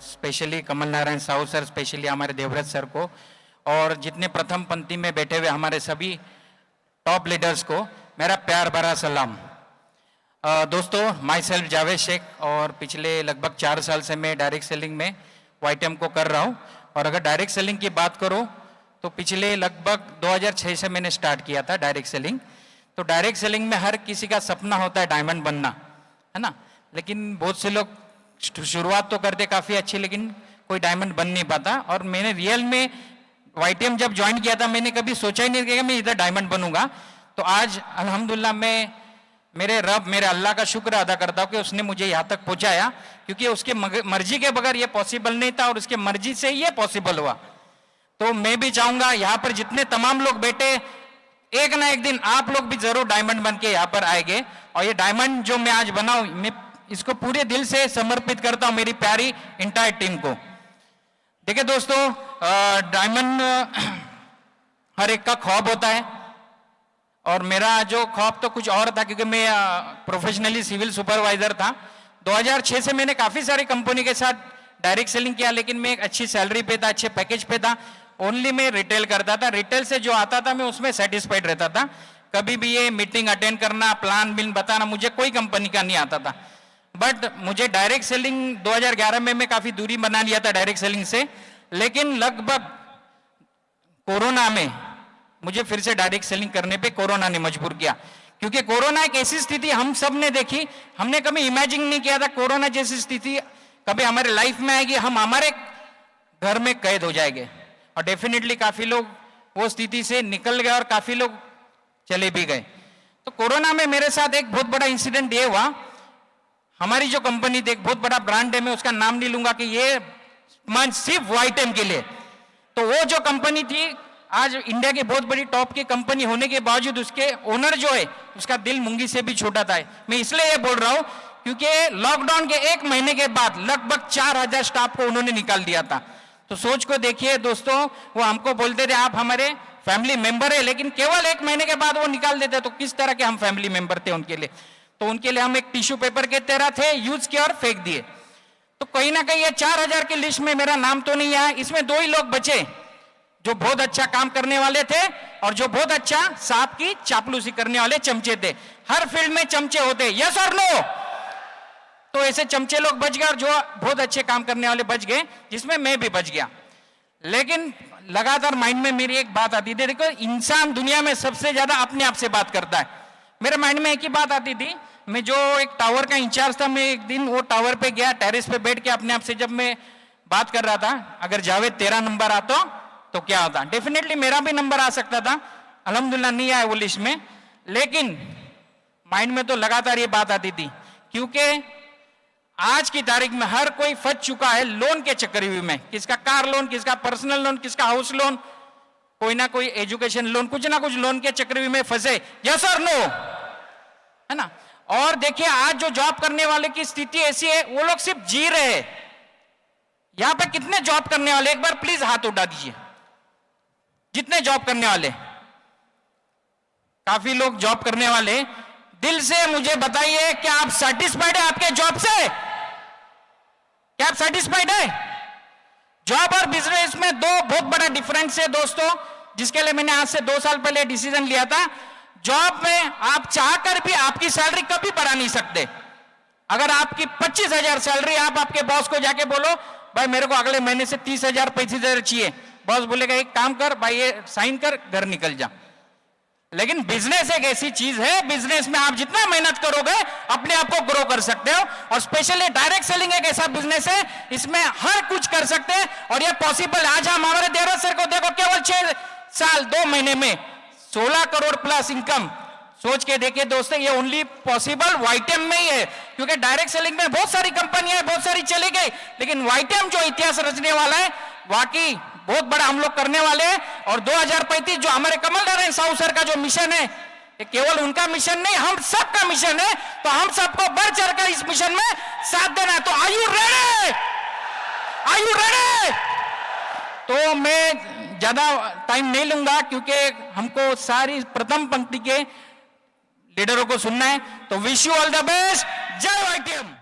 Specially Kamal Narayan Sahu sir, specially हमारे Devvrat sir को, और जितने प्रथम पंक्ति में बैठे हुए हमारे सभी टॉप लीडर्स को मेरा प्यार भरा सलाम। दोस्तों, माई सेल्फ जावेद शेख, और पिछले लगभग 4 साल से मैं डायरेक्ट सेलिंग में वाईटीएम को कर रहा हूँ। और अगर डायरेक्ट सेलिंग की बात करूँ तो पिछले लगभग 2006 से मैंने स्टार्ट किया था डायरेक्ट सेलिंग। तो डायरेक्ट सेलिंग में हर किसी का सपना होता है डायमंड बनना, है ना, लेकिन बहुत से लोग शुरुआत तो करते काफ़ी अच्छी, लेकिन कोई डायमंड बन नहीं पाता। और मैंने रियल में वाईटीएम जब ज्वाइन किया था, मैंने कभी सोचा ही नहीं कि मैं इधर डायमंड बनूंगा। तो आज अल्हम्दुलिल्लाह मैं मेरे रब, मेरे अल्लाह का शुक्र अदा करता हूँ कि उसने मुझे यहाँ तक पहुँचाया, क्योंकि उसके मर्जी के बगैर ये पॉसिबल नहीं था और उसके मर्जी से ही ये पॉसिबल हुआ। तो मैं भी चाहूँगा यहाँ पर जितने तमाम लोग बैठे, एक ना एक दिन आप लोग भी जरूर डायमंड बन के यहाँ पर आएंगे। और ये डायमंड जो मैं आज बनाऊँ, मैं इसको पूरे दिल से समर्पित करता हूँ मेरी प्यारी इंटायर टीम को। देखिए दोस्तों, डायमंड हर एक का ख्वाब होता है, और मेरा जो ख्वाब तो कुछ और था, क्योंकि मैं प्रोफेशनली सिविल सुपरवाइजर था। 2006 से मैंने काफ़ी सारी कंपनी के साथ डायरेक्ट सेलिंग किया, लेकिन मैं एक अच्छी सैलरी पे था, अच्छे पैकेज पे था। ओनली मैं रिटेल करता था, रिटेल से जो आता था मैं उसमें सेटिस्फाइड रहता था। कभी भी ये मीटिंग अटेंड करना, प्लान बिल बताना, मुझे कोई कंपनी का नहीं आता था। बट मुझे डायरेक्ट सेलिंग 2011 में मैं काफ़ी दूरी बना लिया था डायरेक्ट सेलिंग से, लेकिन लगभग कोरोना में मुझे फिर से डायरेक्ट सेलिंग करने पे कोरोना ने मजबूर किया। क्योंकि कोरोना एक ऐसी स्थिति हम सब ने देखी, हमने कभी इमेजिन नहीं किया था कोरोना जैसी स्थिति कभी हमारे लाइफ में आएगी, हम हमारे घर में कैद हो जाएंगे। और डेफिनेटली काफ़ी लोग वो स्थिति से निकल गए और काफ़ी लोग चले भी गए। तो कोरोना में मेरे साथ एक बहुत बड़ा इंसिडेंट ये हुआ, हमारी जो कंपनी थी, एक बहुत बड़ा ब्रांड है, मैं उसका नाम नहीं लूंगा, कि ये सिर्फ वाईटीएम के लिए। तो वो जो कंपनी थी, आज इंडिया की बहुत बड़ी टॉप की कंपनी होने के बावजूद उसके ओनर जो है उसका दिल मुंगी से भी छोटा था। मैं इसलिए ये बोल रहा हूँ क्योंकि लॉकडाउन के 1 महीने के बाद लगभग 4000 स्टाफ को उन्होंने निकाल दिया था। तो सोच को देखिए दोस्तों, वो हमको बोलते थे आप हमारे फैमिली मेंबर है, लेकिन केवल 1 महीने के बाद वो निकाल देते। तो किस तरह के हम फैमिली मेंबर थे उनके लिए। तो उनके लिए हम एक टिश्यू पेपर के तरह थे, यूज किया और फेंक दिए। तो कहीं ना कहीं ये 4000 की लिस्ट में मेरा नाम तो नहीं आया। इसमें 2 ही लोग बचे जो बहुत अच्छा काम करने वाले थे और जो बहुत अच्छा सांप की चापलूसी करने वाले चमचे थे। हर फील्ड में चमचे होते, यस और नो। तो ऐसे चमचे लोग बच गए और जो बहुत अच्छे काम करने वाले बच गए, जिसमें मैं भी बच गया। लेकिन लगातार माइंड में मेरी एक बात आती थी, देखो इंसान दुनिया में सबसे ज्यादा अपने आप से बात करता है। मेरे माइंड में एक ही बात आती थी, मैं जो एक टावर का इंचार्ज था, मैं एक दिन वो टावर पे गया, टेरेस पे बैठ के अपने आप से जब मैं बात कर रहा था, अगर जावेद तेरा नंबर आता तो क्या होता। डेफिनेटली मेरा भी नंबर आ सकता था, अल्हम्दुलिल्लाह नहीं आया वो लिस्ट में। लेकिन माइंड में तो लगातार ये बात आती थी, क्योंकि आज की तारीख में हर कोई फंस चुका है लोन के चक्रव्यूह में। किसका कार लोन, किसका पर्सनल लोन, किसका हाउस लोन, कोई ना कोई एजुकेशन लोन, कुछ ना कुछ लोन के चक्रव्यूह में फंसे, यस और नो, है ना। और देखिए आज जो जॉब करने वाले की स्थिति ऐसी है, वो लोग सिर्फ जी रहे हैं। यहां पे कितने जॉब करने वाले, एक बार प्लीज हाथ उठा दीजिए। जितने जॉब करने वाले, काफी लोग जॉब करने वाले, दिल से मुझे बताइए क्या आप सेटिस्फाइड है आपके जॉब से? क्या आप सेटिस्फाइड है? जॉब और बिजनेस में 2 बहुत बड़ा डिफरेंस है दोस्तों, जिसके लिए मैंने आज से 2 साल पहले डिसीजन लिया था। जॉब में आप चाहकर भी आपकी सैलरी कभी बढ़ा नहीं सकते। अगर आपकी 25,000 सैलरी, आप आपके बॉस को जाके बोलो भाई मेरे को अगले महीने से 30,000 35,000 चाहिए, बॉस बोलेगा एक काम कर भाई, ये साइन कर, घर निकल जा। लेकिन बिजनेस एक ऐसी चीज है, बिजनेस में आप जितना मेहनत करोगे अपने आप को ग्रो कर सकते हो। और स्पेशली डायरेक्ट सेलिंग एक ऐसा बिजनेस है, इसमें हर कुछ कर सकते हैं और ये पॉसिबल। आज हम हमारे देवव्रत सर को देखो, केवल 6 साल 2 महीने में 16 करोड़ प्लस इनकम। सोच के देखिए दोस्तों, ये ओनली पॉसिबल वाईटीएम में ही है, क्योंकि डायरेक्ट सेलिंग में बहुत सारी कंपनियां बहुत सारी चली गई, लेकिन वाईटीएम जो इतिहास रचने वाला है वाकई बहुत बड़ा हम लोग करने वाले हैं। और 2035 जो हमारे कमल नारायण साहू सर का जो मिशन है, ये केवल उनका मिशन नहीं, हम सबका मिशन है। तो हम सबको बढ़ चढ़कर इस मिशन में साथ देना है। तो are you ready? Are you ready? तो मैं ज्यादा टाइम नहीं लूंगा, क्योंकि हमको सारी प्रथम पंक्ति के लीडरों को सुनना है। तो wish you all the best. जय वाईटीएम।